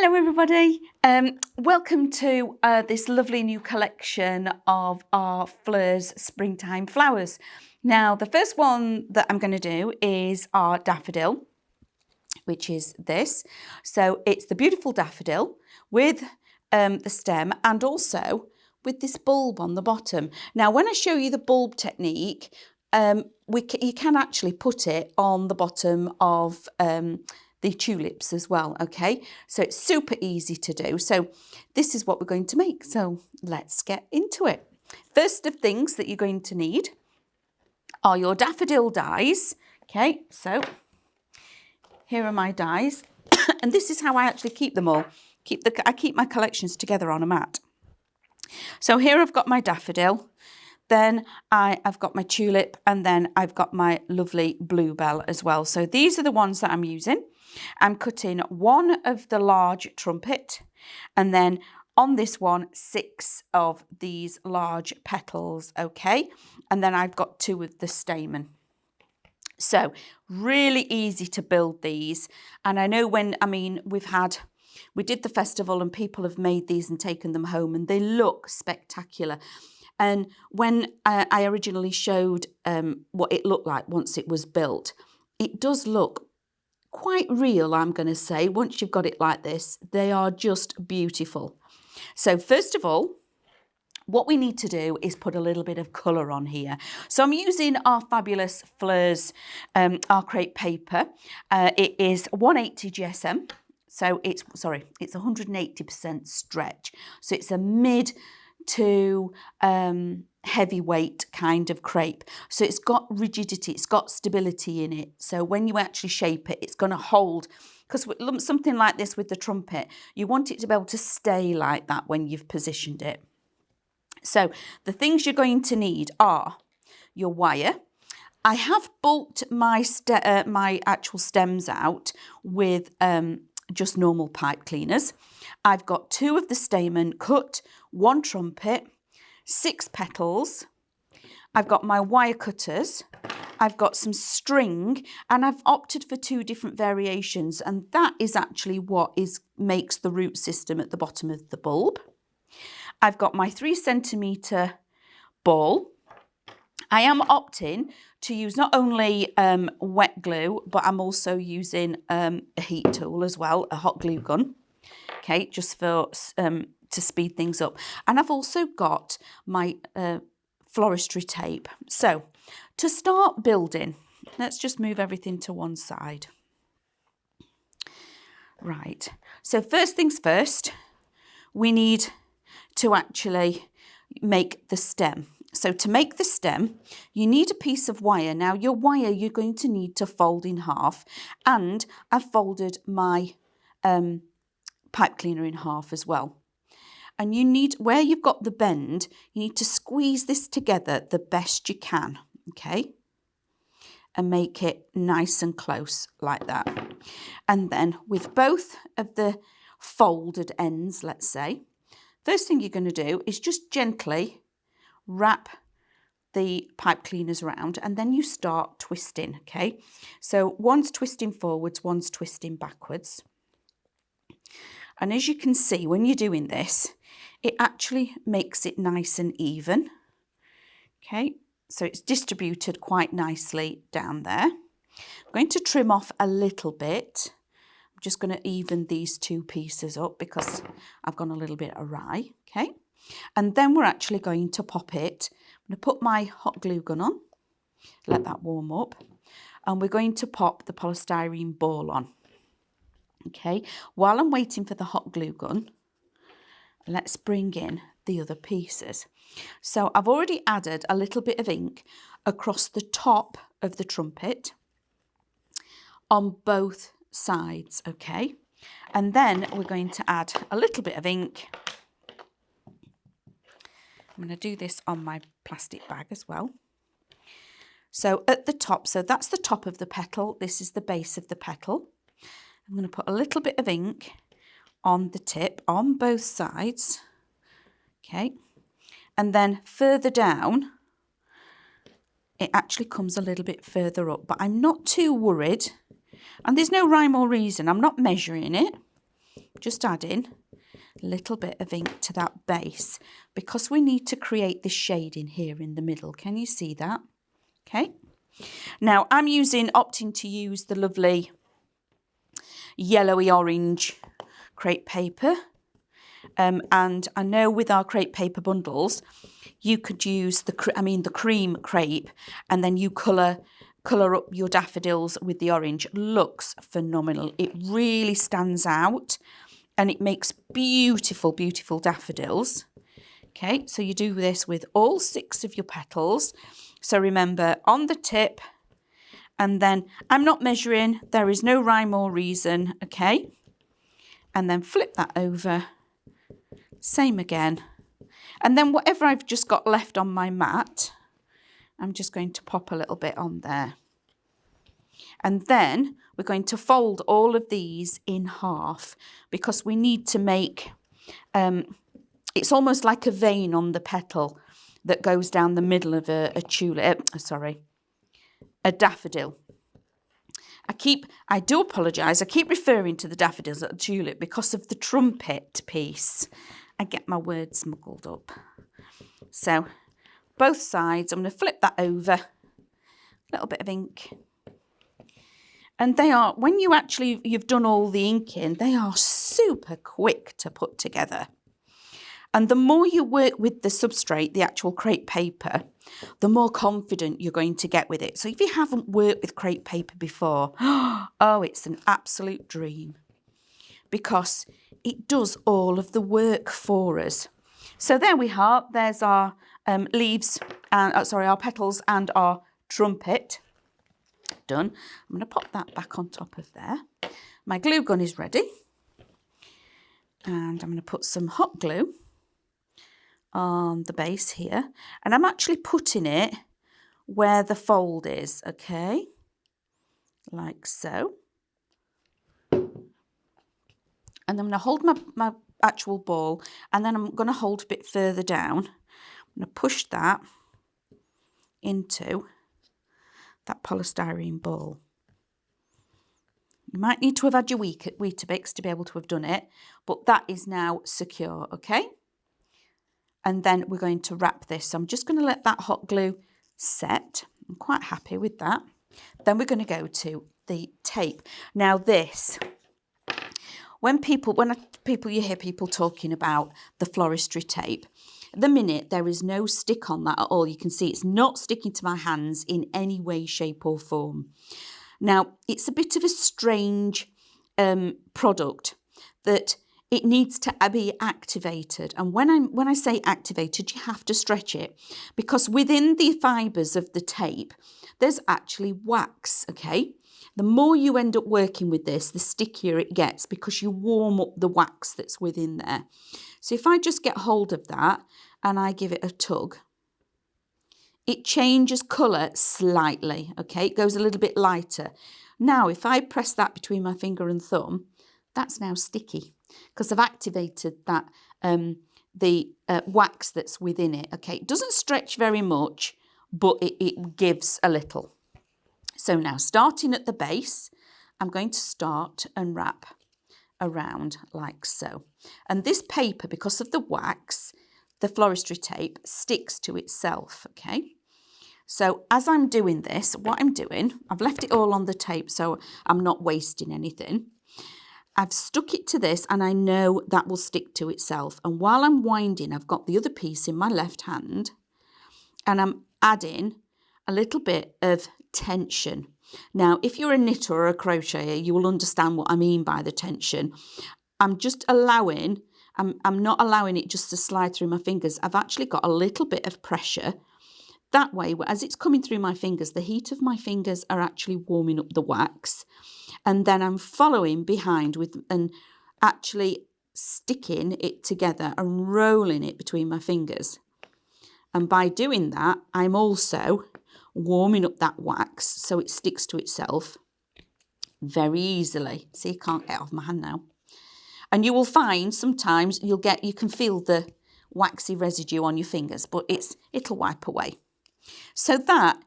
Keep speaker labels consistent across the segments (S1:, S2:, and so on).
S1: Hello everybody, welcome to this lovely new collection of our Fleurs springtime flowers. Now the first one that I'm going to do is our daffodil, which is this. So it's the beautiful daffodil with the stem and also with this bulb on the bottom. Now when I show you the bulb technique, you can actually put it on the bottom of the tulips as well, okay? So it's super easy to do. So this is what we're going to make. So let's get into it. First of things that you're going to need are your daffodil dies. Okay, so here are my dies. And this is how I actually keep them all. I keep my collections together on a mat. So here I've got my daffodil. Then I've got my tulip, and then I've got my lovely bluebell as well. So these are the ones that I'm using. I'm cutting one of the large trumpet, and then on this one, 6 of these large petals, okay? And then I've got 2 of the stamen. So really easy to build these. And I know we did the festival and people have made these and taken them home and they look spectacular. And when I originally showed what it looked like once it was built, it does look quite real, I'm going to say. Once you've got it like this, they are just beautiful. So first of all, what we need to do is put a little bit of colour on here. So I'm using our fabulous Fleurs our crepe paper. It is 180 GSM. So it's 180% stretch. So it's a mid to heavyweight kind of crepe. So it's got rigidity, it's got stability in it. So when you actually shape it, it's going to hold. Because something like this with the trumpet, you want it to be able to stay like that when you've positioned it. So the things you're going to need are your wire. I have bulked my actual stems out with just normal pipe cleaners. I've got 2 of the stamen cut, 1 trumpet, 6 petals. I've got my wire cutters. I've got some string, and I've opted for 2 different variations, and that is actually what makes the root system at the bottom of the bulb. I've got my 3 centimetre ball. I am opting to use not only wet glue, but I'm also using a heat tool as well, a hot glue gun, okay, just for to speed things up. And I've also got my floristry tape. So to start building, let's just move everything to one side. Right, so first things first, we need to actually make the stem. So to make the stem, you need a piece of wire. Now your wire you're going to need to fold in half, and I've folded my pipe cleaner in half as well. And you need, where you've got the bend, you need to squeeze this together the best you can, okay? And make it nice and close like that. And then with both of the folded ends, let's say, first thing you're going to do is just gently wrap the pipe cleaners around, and then you start twisting, okay? So one's twisting forwards, one's twisting backwards. And as you can see, when you're doing this, it actually makes it nice and even, okay? So it's distributed quite nicely down there. I'm going to trim off a little bit. I'm just going to even these 2 pieces up because I've gone a little bit awry, okay? And then we're actually going to pop it. I'm going to put my hot glue gun on, let that warm up, and we're going to pop the polystyrene ball on. Okay, while I'm waiting for the hot glue gun, let's bring in the other pieces. So I've already added a little bit of ink across the top of the trumpet on both sides, okay? And then we're going to add a little bit of ink. I'm going to do this on my plastic bag as well. So at the top, so that's the top of the petal. This is the base of the petal. I'm going to put a little bit of ink on the tip on both sides, okay? And then further down, it actually comes a little bit further up, but I'm not too worried. And there's no rhyme or reason. I'm not measuring it. just adding a little bit of ink to that base because we need to create this shading here in the middle. Can you see that? Okay. Now I'm opting to use the lovely yellowy orange crepe paper. And I know with our crepe paper bundles, you could use the cream crepe, and then you colour up your daffodils with the orange. Looks phenomenal. It really stands out and it makes beautiful, beautiful daffodils. Okay, so you do this with all 6 of your petals. So remember, on the tip, and then I'm not measuring, there is no rhyme or reason, okay? And then flip that over, same again. And then whatever I've just got left on my mat, I'm just going to pop a little bit on there. And then we're going to fold all of these in half because we need to make, it's almost like a vein on the petal that goes down the middle of a daffodil. I do apologise, I keep referring to the daffodils at a tulip because of the trumpet piece. I get my words smuggled up. So both sides, I'm going to flip that over, a little bit of ink. And they are, when you've done all the inking, they are super quick to put together. And the more you work with the substrate, the actual crepe paper, the more confident you're going to get with it. So if you haven't worked with crepe paper before, oh, it's an absolute dream because it does all of the work for us. So there we are. There's our leaves, and our petals and our trumpet. Done. I'm going to pop that back on top of there. My glue gun is ready. And I'm going to put some hot glue on the base here, and I'm actually putting it where the fold is, okay, like so. And I'm going to hold my actual ball, and then I'm going to hold a bit further down. I'm going to push that into that polystyrene ball. You might need to have had your Weetabix to be able to have done it, but that is now secure, okay? And then we're going to wrap this. So I'm just going to let that hot glue set. I'm quite happy with that. Then we're going to go to the tape. Now this, when you hear people talking about the floristry tape, at the minute there is no stick on that at all. You can see it's not sticking to my hands in any way, shape or form. Now it's a bit of a strange product that it needs to be activated. And when I say activated, you have to stretch it because within the fibres of the tape, there's actually wax, okay? The more you end up working with this, the stickier it gets because you warm up the wax that's within there. So if I just get hold of that and I give it a tug, it changes colour slightly, okay? It goes a little bit lighter. Now, if I press that between my finger and thumb, that's now sticky because I've activated that the wax that's within it. Okay, it doesn't stretch very much, but it gives a little. So now, starting at the base, I'm going to start and wrap around like so. And this paper, because of the wax, the floristry tape sticks to itself, okay? So as I'm doing this, what I'm doing, I've left it all on the tape so I'm not wasting anything. I've stuck it to this and I know that will stick to itself. And while I'm winding, I've got the other piece in my left hand and I'm adding a little bit of tension. Now, if you're a knitter or a crocheter, you will understand what I mean by the tension. I'm just allowing, I'm not allowing it just to slide through my fingers. I've actually got a little bit of pressure. That way, as it's coming through my fingers, the heat of my fingers are actually warming up the wax. And then I'm following behind and actually sticking it together and rolling it between my fingers. And by doing that, I'm also warming up that wax so it sticks to itself very easily. See, I can't get it off my hand now. And you will find sometimes you can feel the waxy residue on your fingers, but it'll wipe away. So that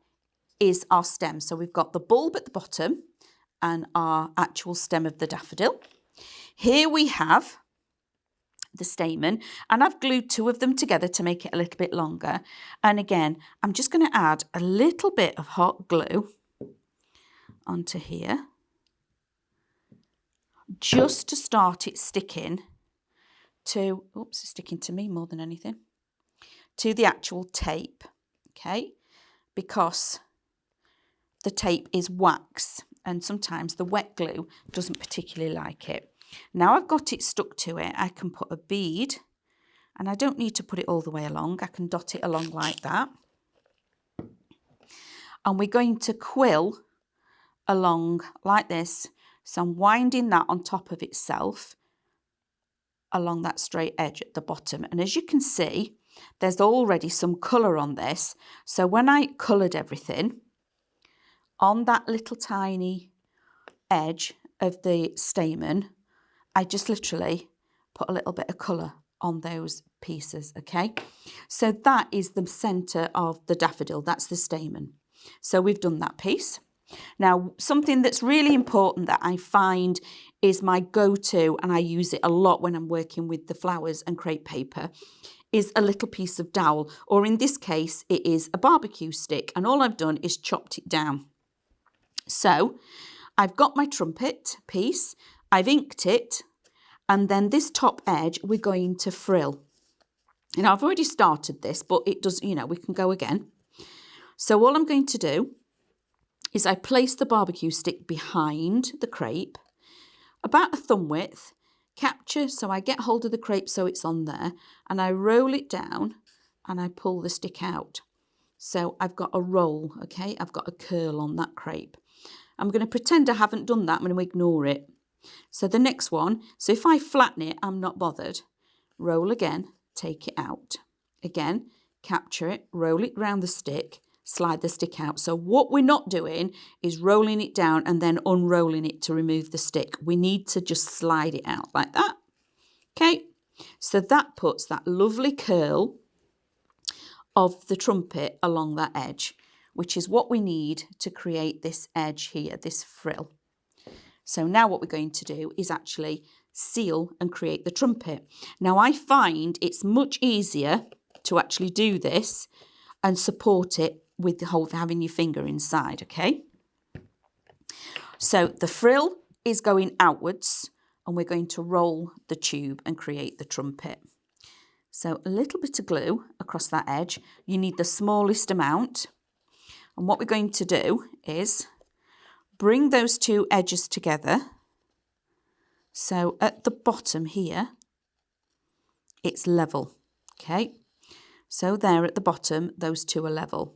S1: is our stem. So we've got the bulb at the bottom and our actual stem of the daffodil. here we have the stamen, and I've glued 2 of them together to make it a little bit longer. And again, I'm just going to add a little bit of hot glue onto here, just to start it sticking to, oops, it's sticking to me more than anything, to the actual tape, okay? Because the tape is wax, and sometimes the wet glue doesn't particularly like it. Now I've got it stuck to it, I can put a bead, and I don't need to put it all the way along. I can dot it along like that. And we're going to quill along like this. So I'm winding that on top of itself along that straight edge at the bottom. And as you can see, there's already some colour on this. So when I coloured everything on that little tiny edge of the stamen, I just literally put a little bit of colour on those pieces, okay? So that is the centre of the daffodil, that's the stamen. So we've done that piece. Now, something that's really important that I find is my go-to, and I use it a lot when I'm working with the flowers and crepe paper, is a little piece of dowel, or in this case, it is a barbecue stick, and all I've done is chopped it down. So I've got my trumpet piece, I've inked it, and then this top edge we're going to frill. Now, I've already started this, but it does, you know, we can go again. So all I'm going to do is I place the barbecue stick behind the crepe, about a thumb width, capture, so I get hold of the crepe so it's on there, and I roll it down and I pull the stick out. So I've got a roll, okay? I've got a curl on that crepe. I'm going to pretend I haven't done that. I'm going to ignore it. So the next one, so if I flatten it, I'm not bothered. Roll again, take it out. Again, capture it, roll it round the stick, slide the stick out. So what we're not doing is rolling it down and then unrolling it to remove the stick. We need to just slide it out like that. Okay, so that puts that lovely curl of the trumpet along that edge, which is what we need to create this edge here, this frill. So now what we're going to do is actually seal and create the trumpet. Now I find it's much easier to actually do this and support it with the whole having your finger inside, okay? So the frill is going outwards and we're going to roll the tube and create the trumpet. So a little bit of glue across that edge. You need the smallest amount. And what we're going to do is bring those 2 edges together. So at the bottom here, it's level, okay? So there at the bottom, those 2 are level.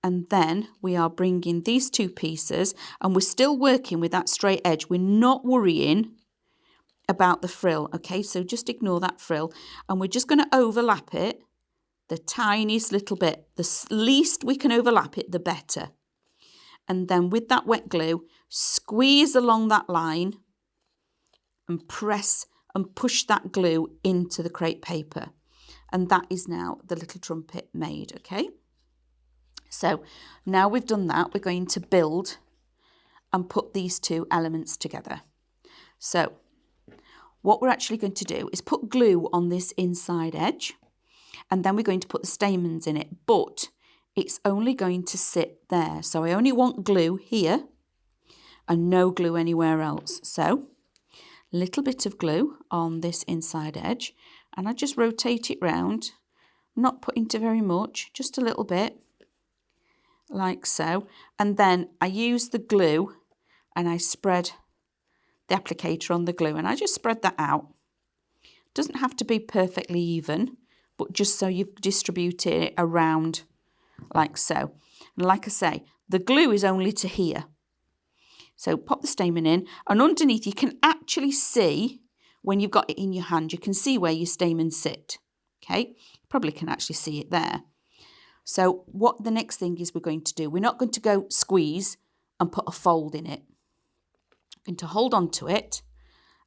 S1: And then we are bringing these 2 pieces, and we're still working with that straight edge. We're not worrying about the frill, okay? So just ignore that frill, and we're just going to overlap it the tiniest little bit. The least we can overlap it, the better. And then with that wet glue, squeeze along that line and press and push that glue into the crepe paper. And that is now the little trumpet made, okay? So now we've done that, we're going to build and put these 2 elements together. So what we're actually going to do is put glue on this inside edge, and then we're going to put the stamens in it, but it's only going to sit there. So I only want glue here and no glue anywhere else. So a little bit of glue on this inside edge, and I just rotate it round, not putting to very much, just a little bit, like so. And then I use the glue and I spread the applicator on the glue, and I just spread that out. Doesn't have to be perfectly even, but just so you've distributed it around like so. And like I say, the glue is only to here. So pop the stamen in, and underneath you can actually see, when you've got it in your hand, you can see where your stamens sit. Okay, you probably can actually see it there. So what the next thing is we're going to do, we're not going to go squeeze and put a fold in it. We're going to hold on to it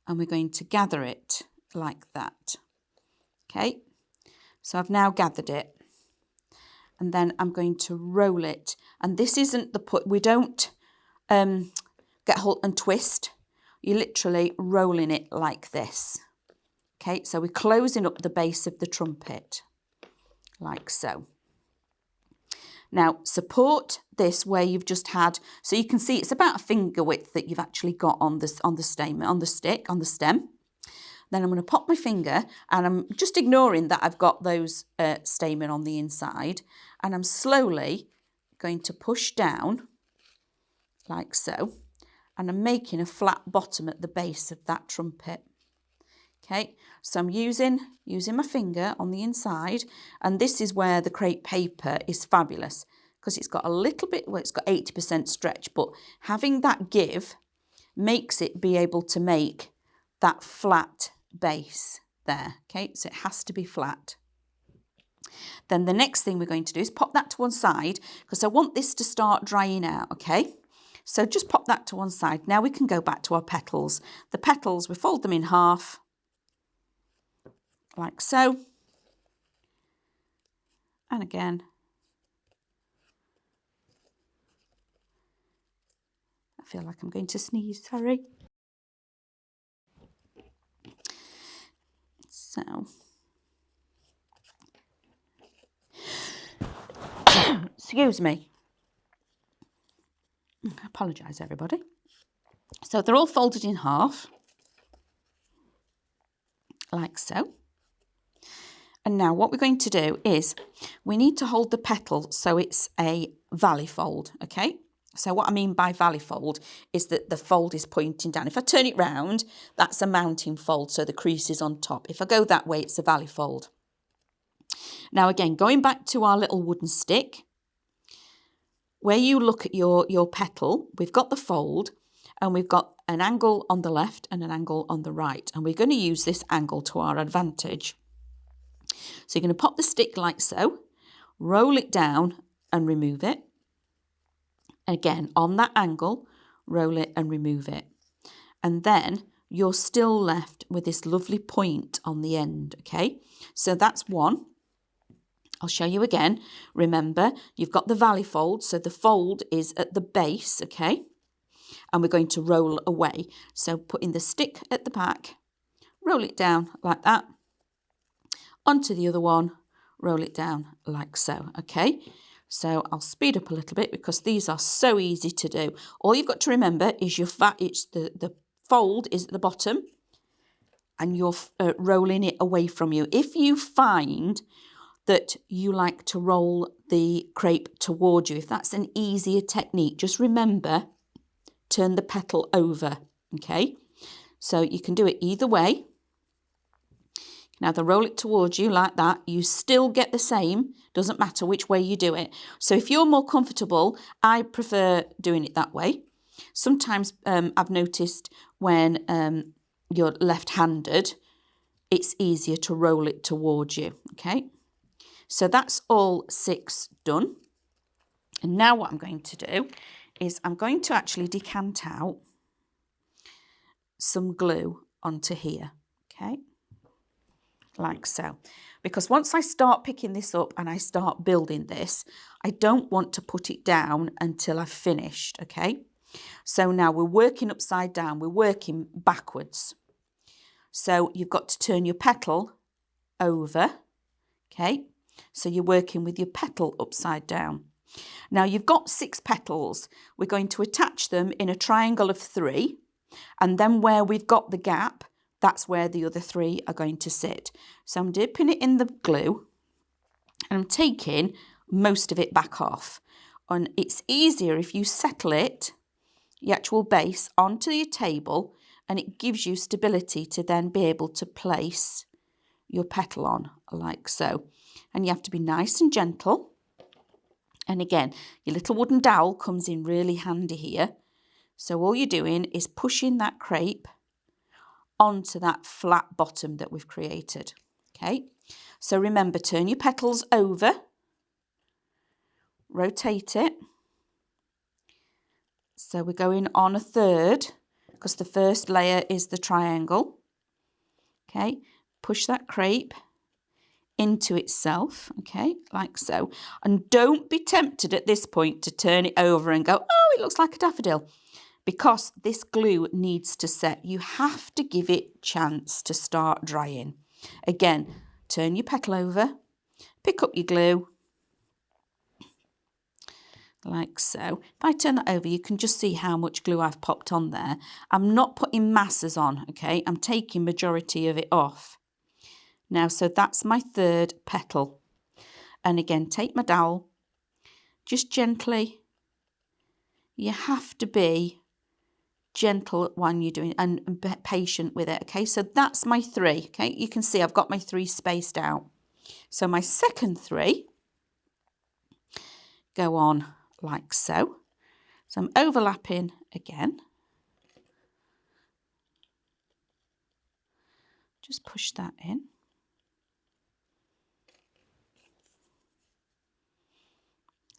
S1: and we're going to gather it like that. Okay, so I've now gathered it, and then I'm going to roll it. And this isn't the put, we don't get hold and twist. you're literally rolling it like this. Okay, so we're closing up the base of the trumpet, like so. Now support this where you've just had, so you can see it's about a finger width that you've actually got on the stem, on the stem. Then I'm going to pop my finger, and I'm just ignoring that I've got those stamen on the inside, and I'm slowly going to push down like so, and I'm making a flat bottom at the base of that trumpet. Okay, so I'm using my finger on the inside, and this is where the crepe paper is fabulous because it's got a little bit, well, it's got 80% stretch, but having that give makes it be able to make that flat base there. Okay, so it has to be flat. Then the next thing we're going to do is pop that to one side because I want this to start drying out. Okay, so just pop that to one side. Now we can go back to our petals. The petals, we fold them in half like so, and again I feel like I'm going to sneeze, sorry. So excuse me, I apologise everybody. So they're all folded in half like so. And now what we're going to do is we need to hold the petal so it's a valley fold, okay? So what I mean by valley fold is that the fold is pointing down. If I turn it round, that's a mounting fold, so the crease is on top. If I go that way, it's a valley fold. Now again, going back to our little wooden stick, where you look at your petal, we've got the fold and we've got an angle on the left and an angle on the right. And we're going to use this angle to our advantage. So you're going to pop the stick like so, roll it down and remove it. Again, on that angle, roll it and remove it. And then you're still left with this lovely point on the end, okay? So that's one. I'll show you again. Remember, you've got the valley fold, so the fold is at the base, okay? And we're going to roll away. So putting the stick at the back, roll it down like that. Onto the other one, roll it down like so, okay? So I'll speed up a little bit because these are so easy to do. All you've got to remember is the fold is at the bottom and you're rolling it away from you. If you find that you like to roll the crepe toward you, if that's an easier technique, just remember, turn the petal over, okay? So you can do it either way. Now they roll it towards you like that. You still get the same, doesn't matter which way you do it. So if you're more comfortable, I prefer doing it that way. Sometimes I've noticed when you're left-handed, it's easier to roll it towards you, okay? So that's all 6 done. And now what I'm going to do is I'm going to actually decant out some glue onto here, okay? Like so, because once I start picking this up and I start building this, I don't want to put it down until I've finished, okay? So now we're working upside down, we're working backwards. So you've got to turn your petal over, okay? So you're working with your petal upside down. Now you've got 6 petals. We're going to attach them in a triangle of 3, and then where we've got the gap, that's where the other 3 are going to sit. So I'm dipping it in the glue and I'm taking most of it back off. And it's easier if you settle it, the actual base, onto your table, and it gives you stability to then be able to place your petal on like so. And you have to be nice and gentle. And again, your little wooden dowel comes in really handy here. So all you're doing is pushing that crepe onto that flat bottom that we've created, okay? So remember, turn your petals over, rotate it. So we're going on a 3rd because the first layer is the triangle, okay? Push that crepe into itself, okay, like so. And don't be tempted at this point to turn it over and go, oh, it looks like a daffodil, because this glue needs to set. You have to give it a chance to start drying. Again, turn your petal over, pick up your glue, like so. If I turn that over, you can just see how much glue I've popped on there. I'm not putting masses on, okay? I'm taking majority of it off. Now, so that's my third petal. And again, take my dowel, just gently. You have to be gentle when you're doing and patient with it, okay? So that's my 3, okay? You can see I've got my 3 spaced out. So my second 3 go on like so. So I'm overlapping again. Just push that in.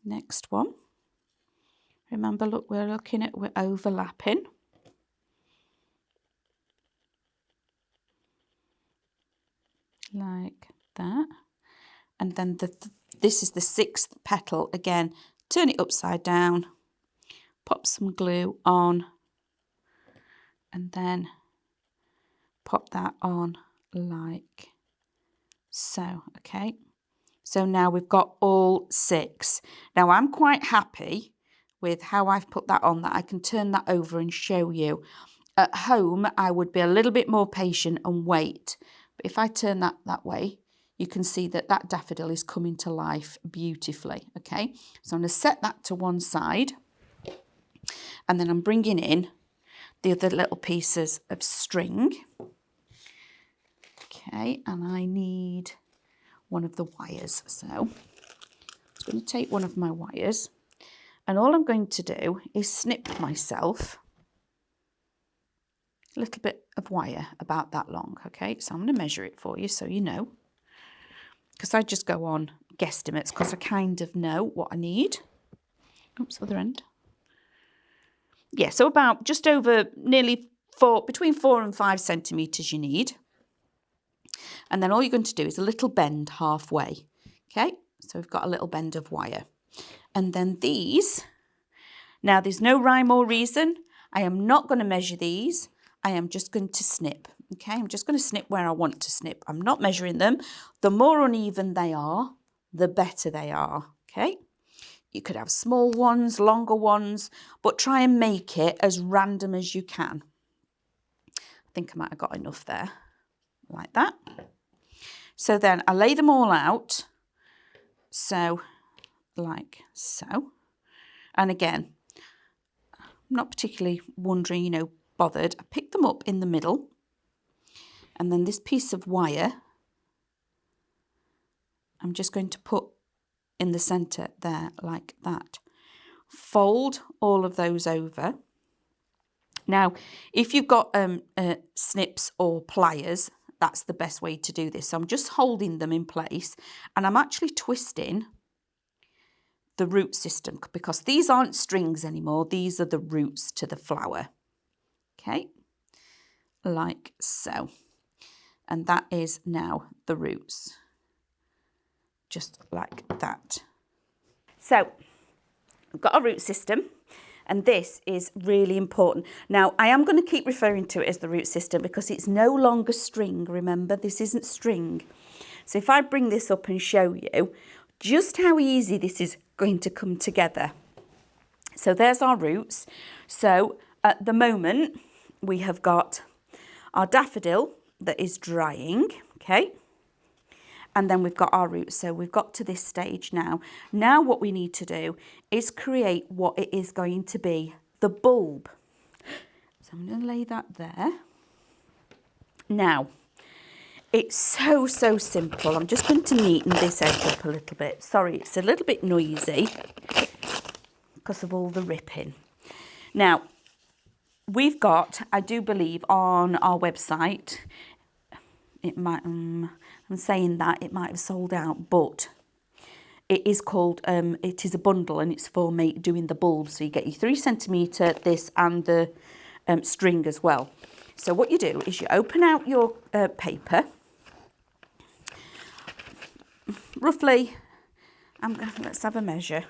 S1: Next one. Remember, look, we're overlapping. Like that. And then this is the 6th petal. Again, turn it upside down, pop some glue on, and then pop that on like so, okay? So now we've got all 6. Now I'm quite happy with how I've put that on, that I can turn that over and show you. At home, I would be a little bit more patient and wait. But if I turn that way, you can see that that daffodil is coming to life beautifully, okay? So I'm going to set that to one side. And then I'm bringing in the other little pieces of string. Okay, and I need one of the wires. So I'm going to take one of my wires. And all I'm going to do is snip myself a little bit of wire about that long, okay? So I'm going to measure it for you so you know. Because I just go on guesstimates because I kind of know what I need. Oops, other end. Yeah, so about just over nearly between 4 and 5 centimetres you need. And then all you're going to do is a little bend halfway, okay? So we've got a little bend of wire. And then these, now there's no rhyme or reason. I am not going to measure these. I am just going to snip, okay? I'm just going to snip where I want to snip. I'm not measuring them. The more uneven they are, the better they are, okay? You could have small ones, longer ones, but try and make it as random as you can. I think I might have got enough there, like that. So then I lay them all out, so like so. And again, I'm not particularly wondering, you know, bothered. I pick them up in the middle, and then this piece of wire, I'm just going to put in the centre there like that. Fold all of those over. Now, if you've got snips or pliers, that's the best way to do this. So I'm just holding them in place, and I'm actually twisting the root system because these aren't strings anymore. These are the roots to the flower. Okay, like so. And that is now the roots. Just like that. So we've got a root system, and this is really important. Now, I am going to keep referring to it as the root system because it's no longer string. Remember, this isn't string. So if I bring this up and show you just how easy this is going to come together. So there's our roots. So at the moment, we have got our daffodil that is drying, okay? And then we've got our roots. So we've got to this stage now. Now what we need to do is create what it is going to be, the bulb. So I'm going to lay that there. Now, it's so simple. I'm just going to neaten this edge up a little bit. Sorry, it's a little bit noisy because of all the ripping. Now, we've got, I do believe, on our website, it might, I'm saying that it might have sold out, but it is called, it is a bundle, and it's for doing the bulb. So you get your 3 centimetre, this, and the string as well. So what you do is you open out your paper, roughly, let's have a measure,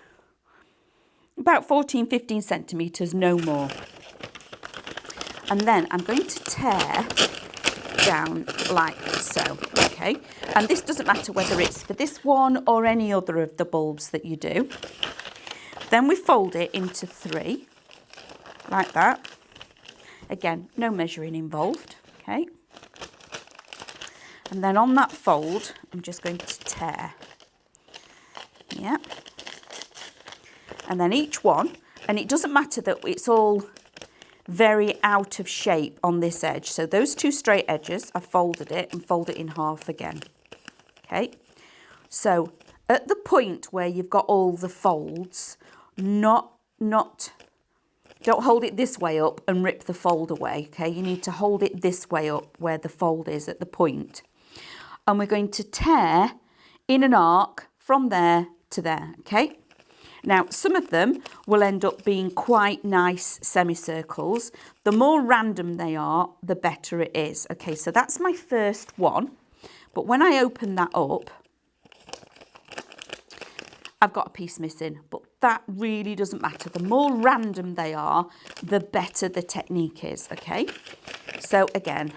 S1: about 14, 15 centimetres, no more. And then I'm going to tear down like so, okay? And this doesn't matter whether it's for this one or any other of the bulbs that you do. Then we fold it into 3, like that. Again, no measuring involved, okay? And then on that fold, I'm just going to tear. Yeah. And then each one, and it doesn't matter that it's all very out of shape on this edge. So those 2 straight edges, I folded it and fold it in half again. Okay. So at the point where you've got all the folds, don't hold it this way up and rip the fold away. Okay. You need to hold it this way up where the fold is at the point. And we're going to tear in an arc from there to there. Okay. Now, some of them will end up being quite nice semicircles. The more random they are, the better it is. Okay, so that's my first one. But when I open that up, I've got a piece missing. But that really doesn't matter. The more random they are, the better the technique is. Okay, so again,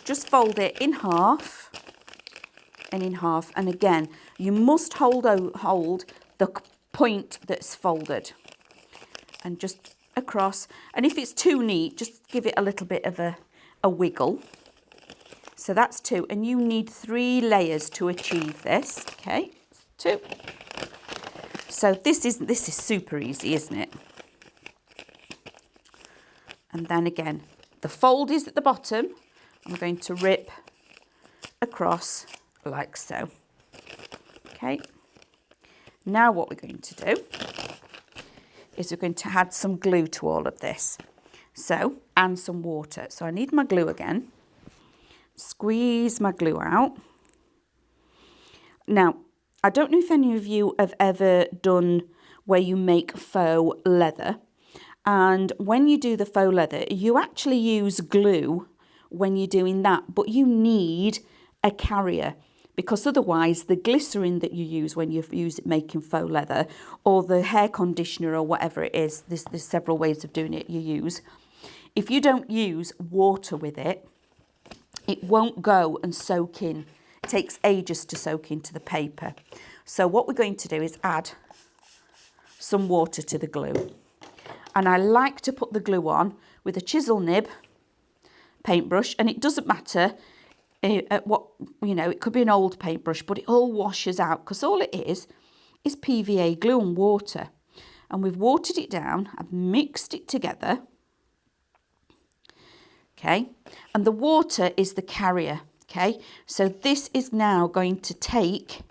S1: just fold it in half and in half. And again, you must hold the point that's folded and just across. And if it's too neat, just give it a little bit of a wiggle. So that's 2, and you need 3 layers to achieve this. Okay, 2. So this is super easy, isn't it? And then again, the fold is at the bottom. I'm going to rip across like so. Okay. Now what we're going to do is we're going to add some glue to all of this. So, and some water. So I need my glue again. Squeeze my glue out. Now, I don't know if any of you have ever done where you make faux leather. And when you do the faux leather, you actually use glue when you're doing that, but you need a carrier. Because otherwise the glycerin that you use when you use it making faux leather, or the hair conditioner or whatever it is, there's several ways of doing it you use. If you don't use water with it, it won't go and soak in. It takes ages to soak into the paper. So what we're going to do is add some water to the glue. And I like to put the glue on with a chisel nib paintbrush, and it doesn't matter it could be an old paintbrush, but it all washes out because all it is PVA glue and water. And we've watered it down, I've mixed it together. Okay, and the water is the carrier. Okay, so this is now going to take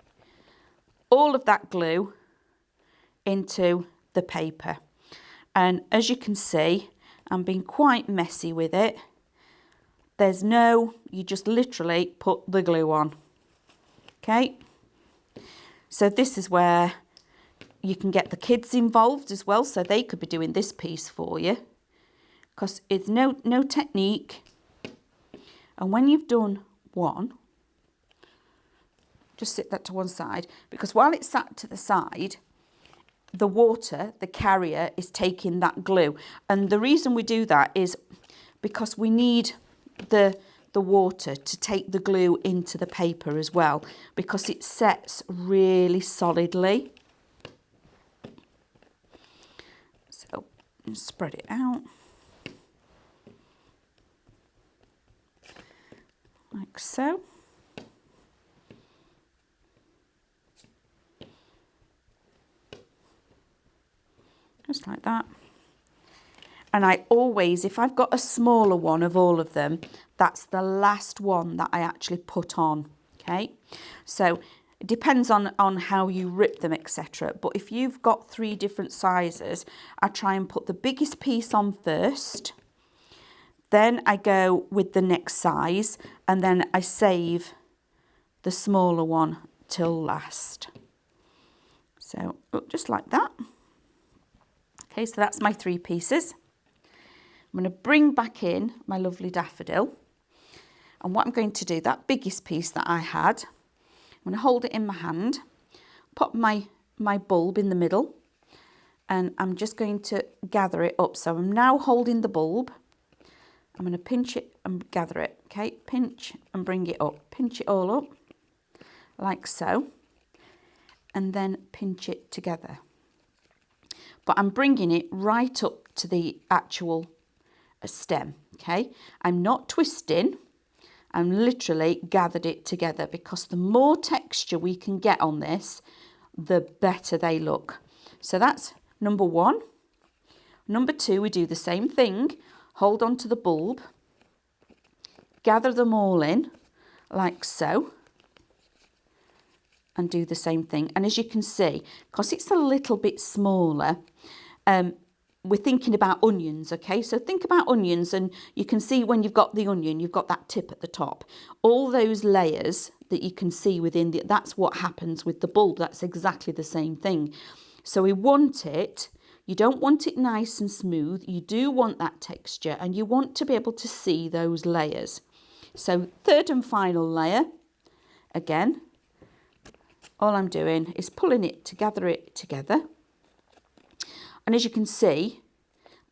S1: all of that glue into the paper. And as you can see, I'm being quite messy with it. You just literally put the glue on. Okay, so this is where you can get the kids involved as well, so they could be doing this piece for you, because it's no technique. And when you've done one, just sit that to one side, because while it's sat to the side, the water, the carrier, is taking that glue. And the reason we do that is because we need the water to take the glue into the paper as well, because it sets really solidly. So spread it out like so. Just like that. And I always, if I've got a smaller one of all of them, that's the last one that I actually put on, okay? So it depends on how you rip them, etc. But if you've got 3 different sizes, I try and put the biggest piece on first. Then I go with the next size, and then I save the smaller one till last. So just like that. Okay, so that's my 3 pieces. I'm going to bring back in my lovely daffodil. And what I'm going to do, that biggest piece that I had, I'm going to hold it in my hand, pop my bulb in the middle, and I'm just going to gather it up. So I'm now holding the bulb, I'm going to pinch it and gather it, okay? Pinch and bring it up. Pinch it all up, like so, and then pinch it together. But I'm bringing it right up to the actual stem, okay? I'm not twisting, I'm literally gathered it together, because the more texture we can get on this, the better they look. So that's number one. Number two, we do the same thing. Hold on to the bulb, gather them all in like so, and do the same thing. And as you can see, because it's a little bit smaller, we're thinking about onions, okay? So think about onions, and you can see when you've got the onion, you've got that tip at the top. All those layers that you can see within that's what happens with the bulb. That's exactly the same thing. So we want it, you don't want it nice and smooth, you do want that texture, and you want to be able to see those layers. So third and final layer, again, all I'm doing is pulling it to gather it together. And as you can see,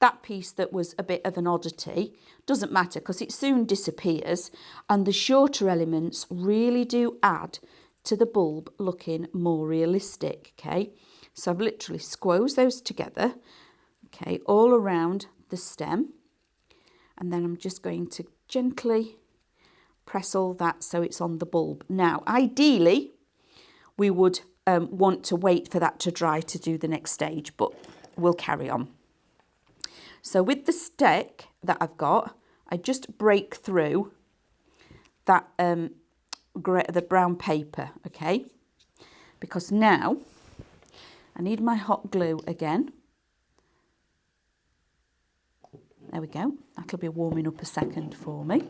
S1: that piece that was a bit of an oddity doesn't matter, because it soon disappears, and the shorter elements really do add to the bulb looking more realistic, okay? So I've literally squoze those together, okay, all around the stem, and then I'm just going to gently press all that so it's on the bulb. Now, ideally, we would want to wait for that to dry to do the next stage, but we'll carry on. So with the stick that I've got, I just break through that the brown paper, okay? Because now I need my hot glue again. There we go. That'll be warming up a second for me.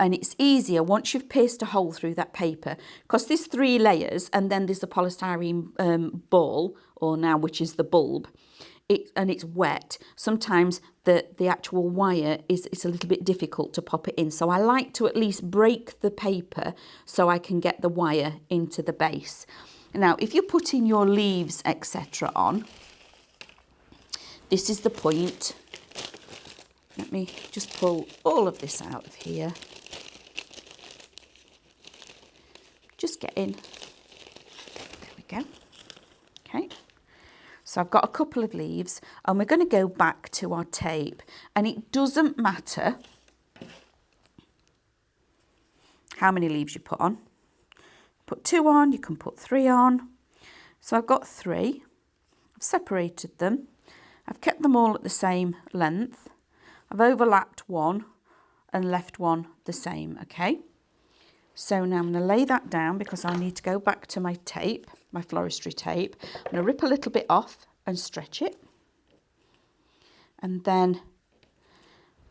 S1: And it's easier once you've pierced a hole through that paper, because there's 3 layers, and then there's the polystyrene ball, or now which is the bulb, and it's wet. Sometimes the actual wire it's a little bit difficult to pop it in. So I like to at least break the paper so I can get the wire into the base. Now, if you're putting your leaves, etc. on, this is the point. Let me just pull all of this out of here. Just get in. There we go. Okay. So I've got a couple of leaves, and we're going to go back to our tape. And it doesn't matter how many leaves you put on. Put 2 on, you can put 3 on. So I've got 3. I've separated them. I've kept them all at the same length. I've overlapped 1 and left 1 the same, okay? So now I'm going to lay that down, because I need to go back to my tape, my floristry tape. I'm going to rip a little bit off and stretch it. And then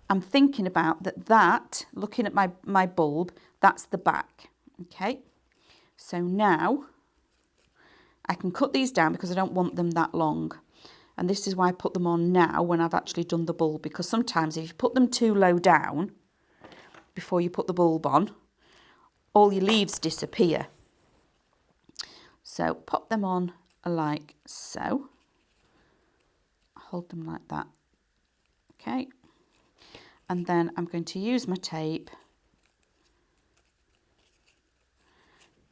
S1: I'm thinking about that, looking at my bulb, that's the back, okay? So now I can cut these down, because I don't want them that long. And this is why I put them on now when I've actually done the bulb, because sometimes if you put them too low down before you put the bulb on, all your leaves disappear. So pop them on like so. Hold them like that. Okay. And then I'm going to use my tape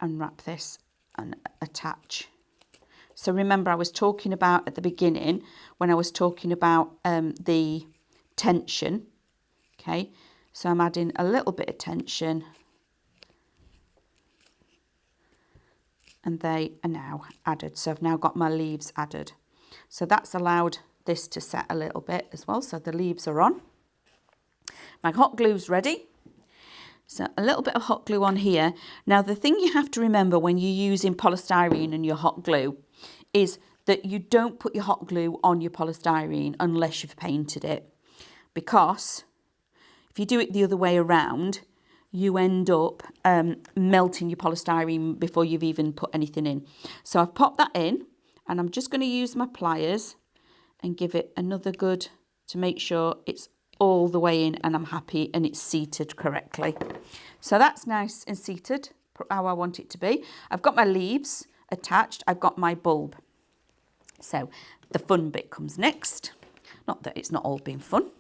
S1: and wrap this and attach. So remember, I was talking about at the beginning, when I was talking about the tension. Okay. So I'm adding a little bit of tension. And they are now added. So I've now got my leaves added. So that's allowed this to set a little bit as well. So the leaves are on. My hot glue's ready. So a little bit of hot glue on here. Now the thing you have to remember when you're using polystyrene and your hot glue is that you don't put your hot glue on your polystyrene unless you've painted it. Because if you do it the other way around, you end up melting your polystyrene before you've even put anything in. So I've popped that in, and I'm just going to use my pliers and give it another good to make sure it's all the way in and I'm happy and it's seated correctly. So that's nice and seated how I want it to be. I've got my leaves attached, I've got my bulb. So the fun bit comes next. Not that it's not all been fun.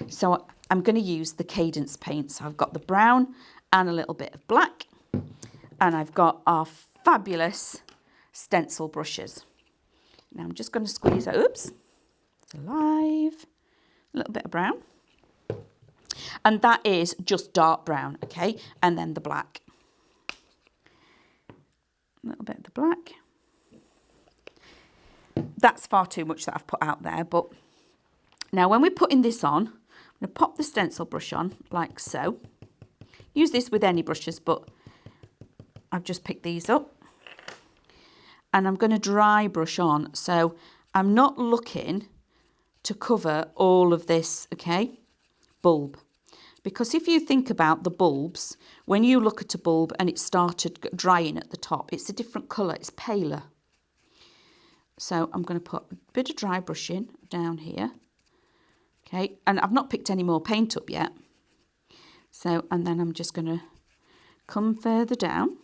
S1: So I'm going to use the Cadence paint. So I've got the brown and a little bit of black, and I've got our fabulous stencil brushes. Now I'm just going to squeeze it. Oops, it's alive. A little bit of brown. And that is just dark brown, okay? And then the black. A little bit of the black. That's far too much that I've put out there, but now when we're putting this on, I'm going to pop the stencil brush on like so. Use this with any brushes, but I've just picked these up. And I'm going to dry brush on, so I'm not looking to cover all of this, okay, bulb. Because if you think about the bulbs, when you look at a bulb and it started drying at the top, it's a different colour, it's paler. So I'm going to put a bit of dry brushing down here, okay, and I've not picked any more paint up yet. So, and then I'm just going to come further down,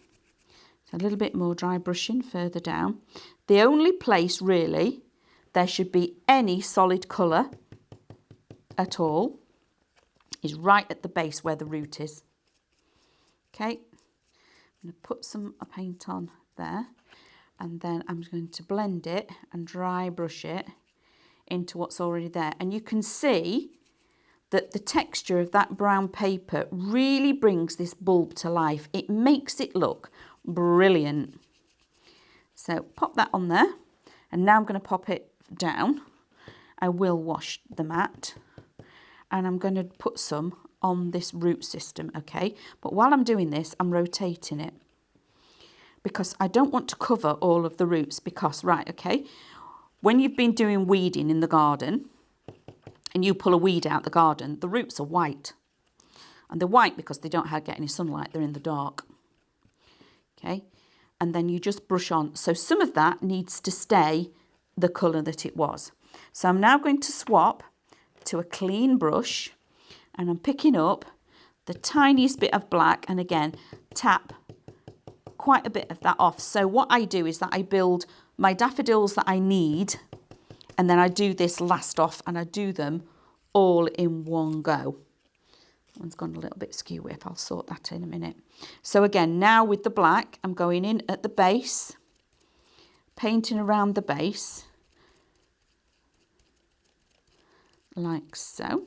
S1: so a little bit more dry brushing further down. The only place really there should be any solid colour at all is right at the base where the root is. Okay, I'm going to put some paint on there, and then I'm going to blend it and dry brush it into what's already there. And you can see that the texture of that brown paper really brings this bulb to life. It makes it look brilliant. So pop that on there, and now I'm going to pop it down. I will wash the mat, and I'm going to put some on this root system, okay? But while I'm doing this, I'm rotating it because I don't want to cover all of the roots because, right, okay, when you've been doing weeding in the garden and you pull a weed out the garden, the roots are white. And they're white because they don't get any sunlight, they're in the dark. Okay, and then you just brush on. So some of that needs to stay the colour that it was. So I'm now going to swap to a clean brush, and I'm picking up the tiniest bit of black, and again tap quite a bit of that off. So what I do is that I build my daffodils that I need, and then I do this last off, and I do them all in one go. That one's gone a little bit skew whip, I'll sort that in a minute. So again, now with the black, I'm going in at the base, painting around the base like so,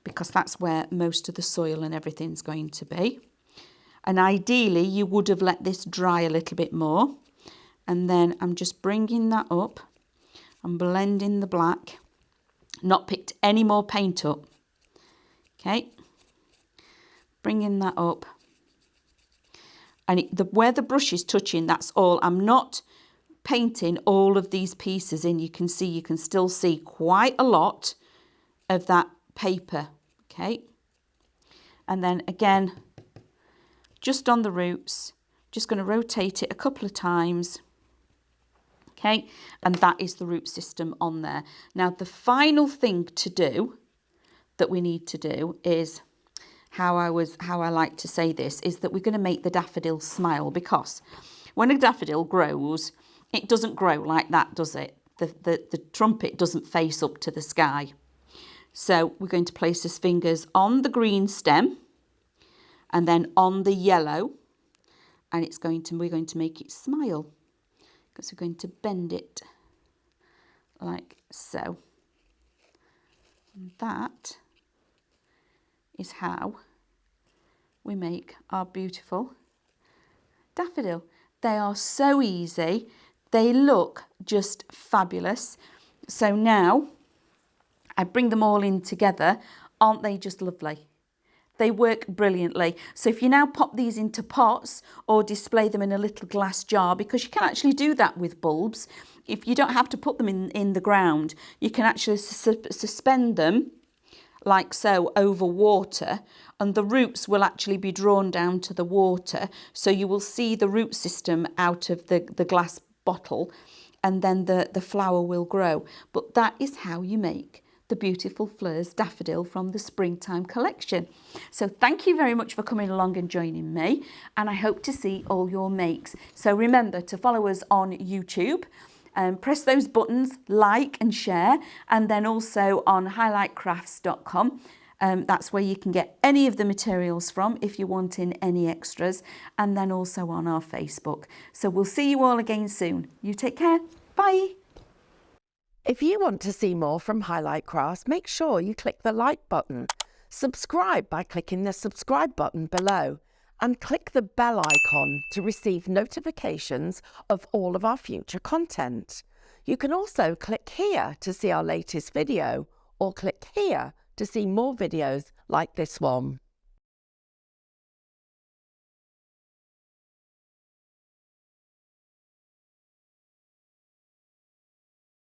S1: because that's where most of the soil and everything's going to be. And ideally you would have let this dry a little bit more, and then I'm just bringing that up and blending the black, not picked any more paint up, okay, bringing that up, and where the brush is touching, that's all. I'm not painting all of these pieces in. You can still see quite a lot of that paper, okay, and then again just on the roots, just going to rotate it a couple of times, okay, and that is the root system on there. Now the final thing to do that we need to do is how I like to say this is that we're going to make the daffodil smile, because when a daffodil grows, it doesn't grow like that, does it? The trumpet doesn't face up to the sky. So we're going to place his fingers on the green stem and then on the yellow, and we're going to make it smile, because we're going to bend it like so. And that is how we make our beautiful daffodil. They are so easy. They look just fabulous. So now I bring them all in together. Aren't they just lovely? They work brilliantly. So if you now pop these into pots or display them in a little glass jar, because you can actually do that with bulbs. If you don't have to put them in the ground, you can actually suspend them like so over water, and the roots will actually be drawn down to the water. So you will see the root system out of the glass bottle, and then the flower will grow. But that is how you make the beautiful Fleurs Daffodil from the Springtime collection. So thank you very much for coming along and joining me, and I hope to see all your makes. So remember to follow us on YouTube, Press those buttons, like and share, and then also on highlightcrafts.com. That's where you can get any of the materials from if you're wanting any extras, and then also on our Facebook. So we'll see you all again soon. You take care. Bye.
S2: If you want to see more from Highlight Crafts, make sure you click the like button. Subscribe by clicking the subscribe button below, and click the bell icon to receive notifications of all of our future content. You can also click here to see our latest video, or click here to see more videos like this one.